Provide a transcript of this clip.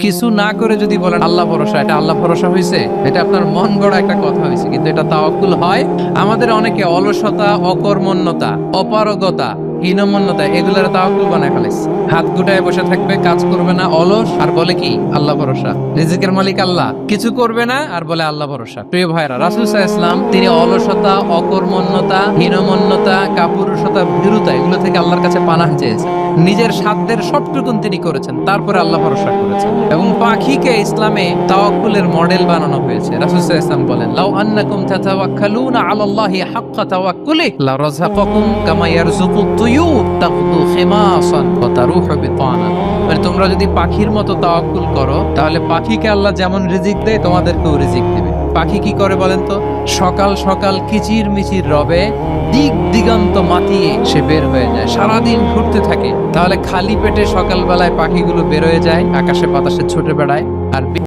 কিছু না করে যদি বলেন আল্লাহ ভরসা, এটা আল্লাহ ভরসা হয়েছে? এটা আপনার মন গড়া একটা কথা হয়েছে, কিন্তু এটা তাওয়াক্কুল হয়। আমাদের অনেকে অলসতা, অকর্মণ্যতা, অপারগতা, হীনমন্যতা এগুলোর তাওয়াক্কুল বানায় ফেলেছে। হাত গুটায় বসে থাকবে, কাজ করবে না, অলস, আর বলে কি আল্লাহ ভরসা। রিজিকের মালিক আল্লাহ, কিছু করবে না আর বলে আল্লাহ ভরসা। প্রিয় ভাইরা, রাসূল সাল্লাল্লাহু আলাইহি ওয়াসাল্লাম তিনি অলসতা, অকর্মণ্যতা, হীনমন্যতা, কাপুরুষতা, ভীরুতা এগুলো থেকে আল্লাহর কাছে পানাহ চেয়েছেন। নিজের সাধ্যের সবটুকুন তিনি করেছেন, তারপরে আল্লাহ ভরসা করেছেন। এবং পাখিকে ইসলামে তাওয়াক্কুলের মডেল বানানো হয়েছে। রাসূল সাল্লাল্লাহু আলাইহি ওয়াসাল্লাম বলেন, লাউ আন্নাকুম তাতাওয়াক্কালুনা আলাল্লাহি হাক্কা তাওয়াক্কুলি লারাযাকাকুম কামা ইয়ারযুকুত তুয়ুর তাগদু খিমাসান ওয়া তারুহু বিতানা। মানে তোমরা যদি পাখির মতো তাওয়াক্কুল করো, তাহলে পাখিকে আল্লাহ যেমন রিজিক দেয় তোমাদেরকেও রিজিক দেবে। পাখি কি করে বলেন তো? সকাল সকাল কিচির মিচির রবে, দিক দিগন্ত মাতিয়ে সে বের হয়ে যায়, সারাদিন ঘুরতে থাকে। তাহলে খালি পেটে সকালবেলায় পাখিগুলো বের হয়ে যায়, আকাশে বাতাসে ছুটে বেড়ায়, আর